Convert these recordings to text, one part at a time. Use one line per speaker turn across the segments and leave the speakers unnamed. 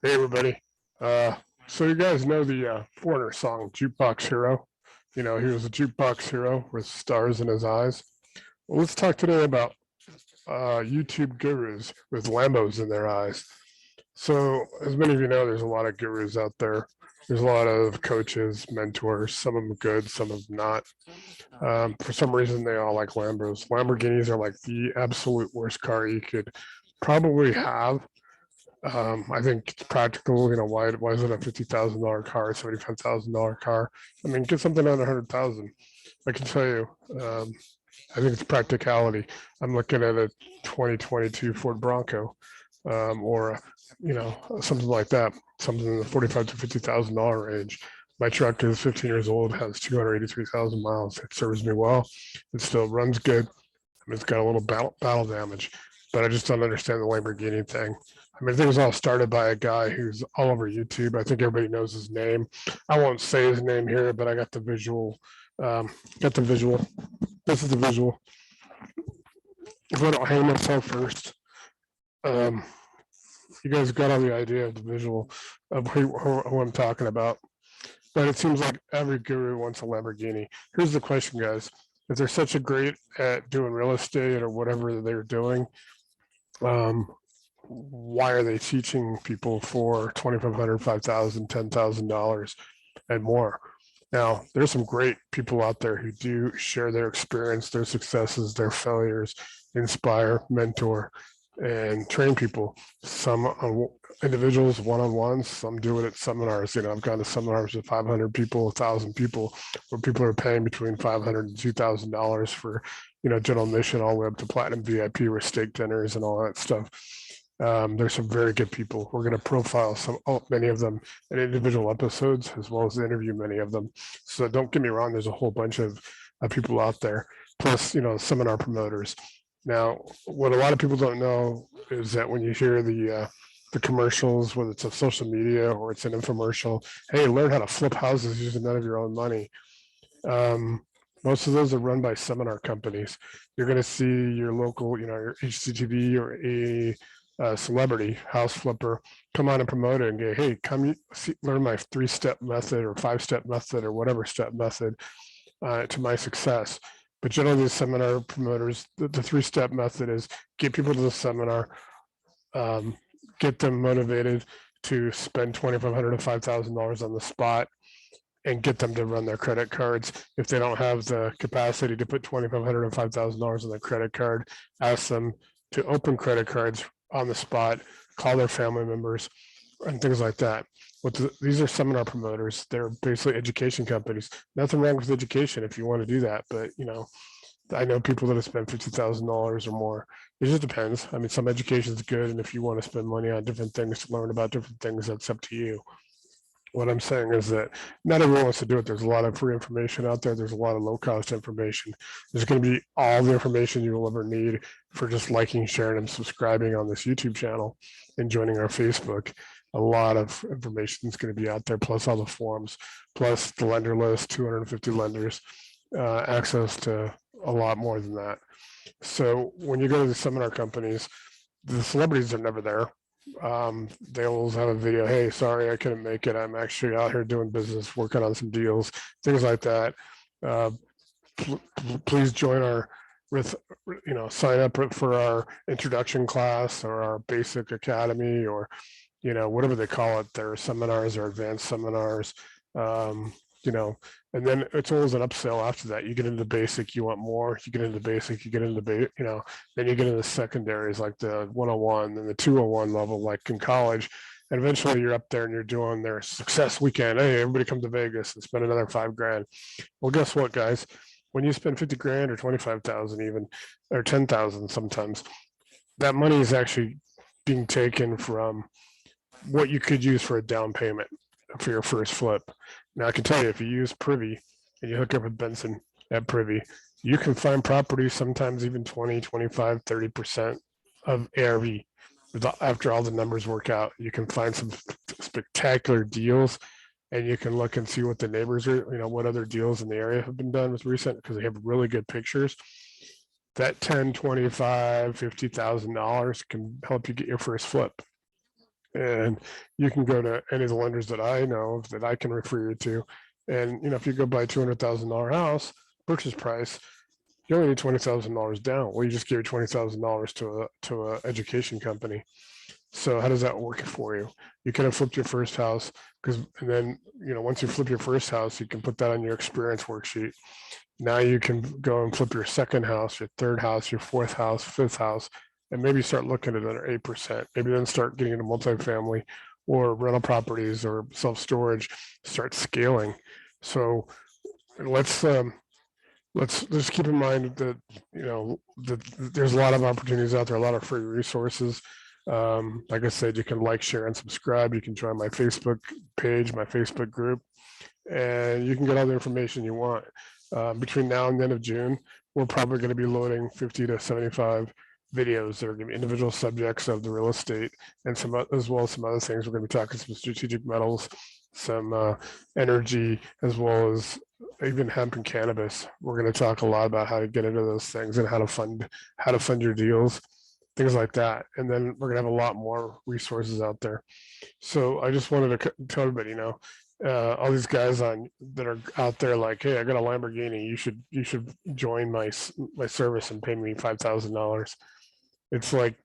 Hey everybody. Uh, so you guys know the Foreigner song "Jukebox Hero"? You know, he was a jukebox hero with stars in his eyes. Well, let's talk today about YouTube gurus with lambos in their eyes. So, as many of you know, there's a lot of gurus out there. There's a lot of coaches, mentors. Some of them good, some of them not. For some reason, they all like Lambos. Lamborghinis are like the absolute worst car you could probably have. I think it's practical. You know, why is it a $50,000 car, $75,000 car? I mean, get something under 100,000. I can tell you. I think it's practicality. I'm looking at a 2022 Ford Bronco, or something like that, something in the 45 to $50,000 range. My truck is 15 years old, has 283,000 miles. It serves me well. It still runs good. I mean, it's got a little battle damage, but I just don't understand the Lamborghini thing. I mean, I think it was all started by a guy who's all over YouTube. I think everybody knows his name. I won't say his name here, but I got the visual. Um, got the visual. This is the visual. If I don't hang myself first, um, you guys got all the idea of the visual of who I'm talking about. But it seems like every guru wants a Lamborghini. Here's the question, guys. If they're such a great at doing real estate or whatever they're doing, um, why are they teaching people for $2,500, $5,000, $10,000 and more? Now, there's some great people out there who do share their experience, their successes, their failures, inspire, mentor, and train people. Some individuals one-on-ones, some do it at seminars. You know, I've gone to seminars with 500 people, 1,000 people, where people are paying between $500 and $2,000 for, general admission all the way up to platinum VIP with steak dinners and all that stuff. There's some very good people. We're going to profile many of them in individual episodes, as well as interview many of them. So don't get me wrong. There's a whole bunch of people out there. Plus, seminar promoters. Now, what a lot of people don't know is that when you hear the commercials, whether it's on social media or it's an infomercial, hey, learn how to flip houses using none of your own money. Most of those are run by seminar companies. You're going to see your local, your HCTV or a celebrity house flipper come on and promote it and go, hey, come learn my 3-step method or 5-step method or whatever step method to my success. But generally, the seminar promoters, the 3-step method is get people to the seminar, get them motivated to spend $2,500 to $5,000 on the spot, and get them to run their credit cards. If they don't have the capacity to put $2,500 or $5,000 on their credit card, ask them to open credit cards on the spot, call their family members, and things like that. These are seminar promoters. They're basically education companies. Nothing wrong with education if you want to do that, but I know people that have spent $50,000 or more. It just depends. I mean, some education is good, and if you want to spend money on different things to learn about different things, that's up to you. What I'm saying is that not everyone wants to do it. There's a lot of free information out there. There's a lot of low cost information. There's going to be all the information you will ever need for just liking, sharing, and subscribing on this YouTube channel and joining our Facebook. A lot of information is going to be out there, plus all the forums, plus the lender list, 250 lenders, access to a lot more than that. So when you go to the seminar companies, the celebrities are never there. They always have a video, hey, sorry I couldn't make it, I'm actually out here doing business, working on some deals, things like that. uh, Please join our with sign up for our introduction class or our basic academy, or whatever they call it, their seminars or advanced seminars. um, and then it's always an upsell after that. You get into basic, you want more, you get into basic, you get into then you get into secondaries like the 101 and the 201 level, like in college. And eventually you're up there and you're doing their success weekend. Hey, everybody come to Vegas and spend another $5,000. Well, guess what, guys? When you spend 50 grand or 25,000 even, or 10,000 sometimes, that money is actually being taken from what you could use for a down payment for your first flip. Now, I can tell you, if you use Privy and you hook up with Benson at Privy, you can find properties sometimes even 20, 25, 30% of ARV. After all the numbers work out, you can find some spectacular deals, and you can look and see what the neighbors are, what other deals in the area have been done with recent, because they have really good pictures. That 10, 25, $50,000 can help you get your first flip. And you can go to any of the lenders that I know of that I can refer you to. And, if you go buy a $200,000 house, purchase price, you only need $20,000 down. Well, you just gave $20,000 to a education company. So how does that work for you? You could have flipped your first house and then, once you flip your first house, you can put that on your experience worksheet. Now you can go and flip your second house, your third house, your fourth house, fifth house, and maybe start looking at another 8%. Maybe then start getting into multifamily or rental properties or self-storage, start scaling. So let's just keep in mind that that there's a lot of opportunities out there, a lot of free resources. Like I said, you can like, share, and subscribe. You can join my Facebook page, my Facebook group, and you can get all the information you want. Between now and the end of June, we're probably going to be loading 50 to 75 videos that are going to be individual subjects of the real estate, and as well as some other things. We're going to be talking some strategic metals, some energy, as well as even hemp and cannabis. We're going to talk a lot about how to get into those things and how to fund your deals, things like that. And then we're going to have a lot more resources out there. So I just wanted to tell everybody, all these guys that are out there like, hey, I got a Lamborghini. You should join my service and pay me $5,000. It's like,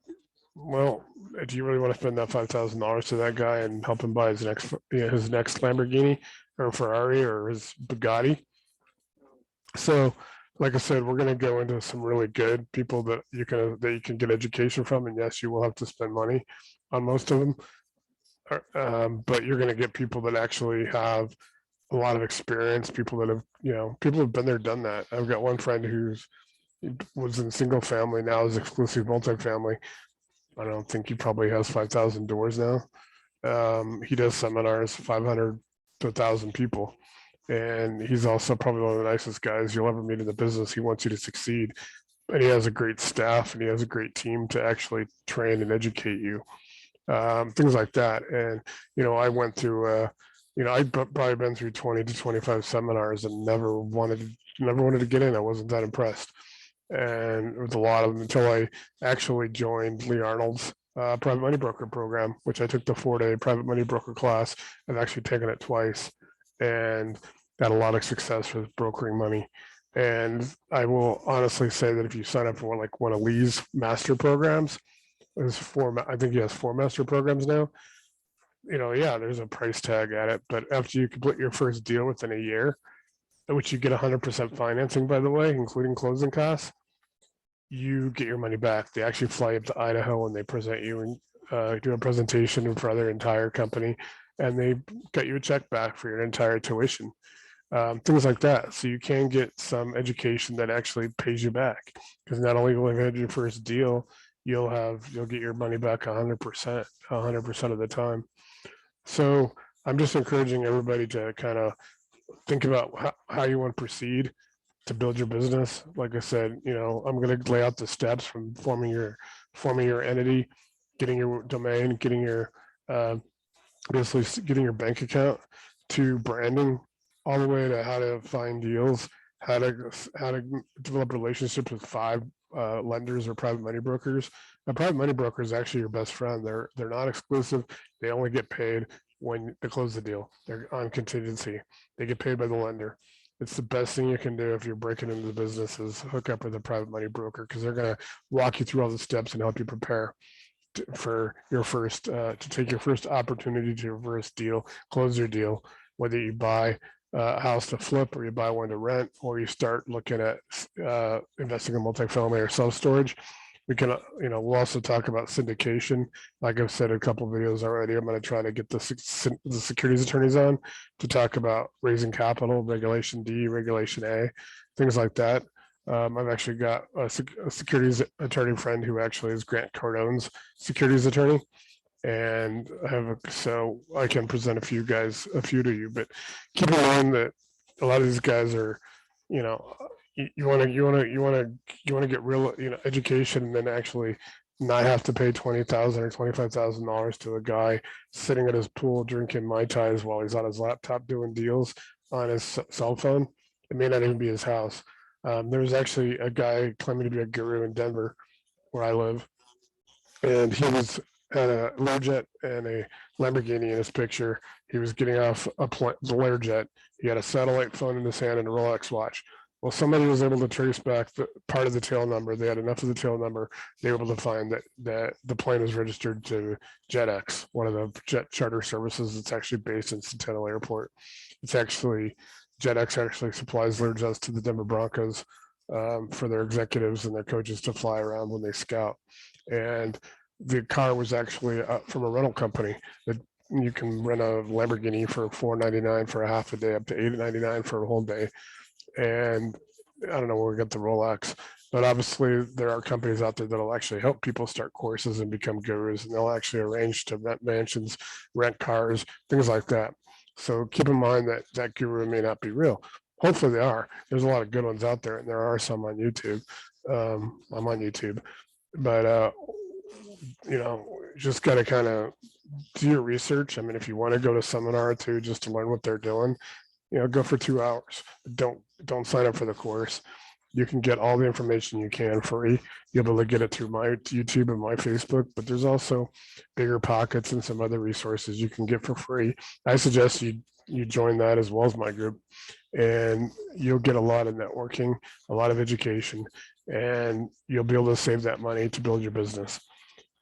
well, do you really want to spend that $5,000 to that guy and help him buy his next Lamborghini or Ferrari or his Bugatti? So, like I said, we're going to go into some really good people that you can get education from, and yes, you will have to spend money on most of them, but you're going to get people that actually have a lot of experience. People that have been there, done that. I've got one friend who was in single family, now is exclusive multifamily. I don't think he probably has 5,000 doors now. He does seminars, 500 to 1,000 people. And he's also probably one of the nicest guys you'll ever meet in the business. He wants you to succeed. And he has a great staff and he has a great team to actually train and educate you. Things like that. And, I went through, I've probably been through 20 to 25 seminars and never wanted to get in. I wasn't that impressed. And it was a lot of them until I actually joined Lee Arnold's private money broker program, which I took the 4-day private money broker class. I've actually taken it twice and had a lot of success with brokering money. And I will honestly say that if you sign up for one of Lee's master programs, I think he has 4 master programs now. Yeah, there's a price tag at it, but after you complete your first deal within a year, which you get 100% financing, by the way, including closing costs, you get your money back. They actually fly up to Idaho and they present you and do a presentation for their entire company, and they get you a check back for your entire tuition, things like that. So you can get some education that actually pays you back, because not only will you have your first deal, you'll get your money back 100% of the time. So I'm just encouraging everybody to kind of think about how you want to proceed to build your business. Like I said, I'm going to lay out the steps from forming your entity, getting your domain, getting your basically getting your bank account, to branding, all the way to how to find deals, how to develop relationships with 5 lenders or private money brokers. A private money broker is actually your best friend. They're not exclusive. They only get paid when they close the deal. They're on contingency. They get paid by the lender. It's the best thing you can do if you're breaking into the business, is hook up with a private money broker, because they're going to walk you through all the steps and help you prepare for your first to take your first opportunity to your first deal, close your deal, whether you buy a house to flip or you buy one to rent, or you start looking at investing in multifamily or self-storage. We can, we'll also talk about syndication. Like I've said in a couple of videos already, I'm going to try to get the securities attorneys on to talk about raising capital, Regulation D, Regulation A, things like that. I've actually got a securities attorney friend who actually is Grant Cardone's securities attorney, and so I can present a few to you. But keep in mind that a lot of these guys are, you want to get real, education, and then actually not have to pay $20,000 or $25,000 to a guy sitting at his pool drinking Mai Tais while he's on his laptop doing deals on his cell phone. It may not even be his house. There's actually a guy claiming to be a guru in Denver, where I live, and he was had a Learjet and a Lamborghini in his picture. He was getting off the Learjet. He had a satellite phone in his hand and a Rolex watch. Well, somebody was able to trace back part of the tail number. They had enough of the tail number. They were able to find that the plane was registered to JetX, one of the jet charter services that's actually based in Centennial Airport. It's actually JetX actually supplies Learjets to the Denver Broncos for their executives and their coaches to fly around when they scout. And the car was actually from a rental company that you can rent a Lamborghini for $4.99 for a half a day, up to $8.99 for a whole day. And I don't know where we got the Rolex, but obviously there are companies out there that'll actually help people start courses and become gurus, and they'll actually arrange to rent mansions, rent cars, things like that. So keep in mind that that guru may not be real. Hopefully they are. There's a lot of good ones out there, and there are some on YouTube. I'm on YouTube, but just got to kind of do your research. I mean, if you want to go to seminar or two just to learn what they're doing, go for 2 hours. Don't sign up for the course. You can get all the information you can free. You'll be able to get it through my YouTube and my Facebook, but there's also Bigger Pockets and some other resources you can get for free. I suggest you join that as well as my group, and you'll get a lot of networking, a lot of education, and you'll be able to save that money to build your business.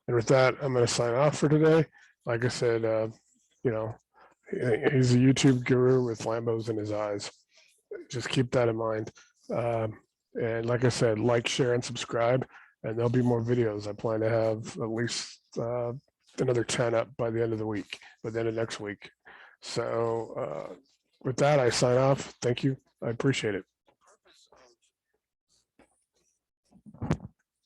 And with that, I'm going to sign off for today. Like I said, he's a YouTube guru with lambos in his eyes. Just keep that in mind. And like I said, like, share, and subscribe, and there'll be more videos. I plan to have at least another 10 up by the end of the week, by the end of next week. So with that, I sign off. Thank you. I appreciate it.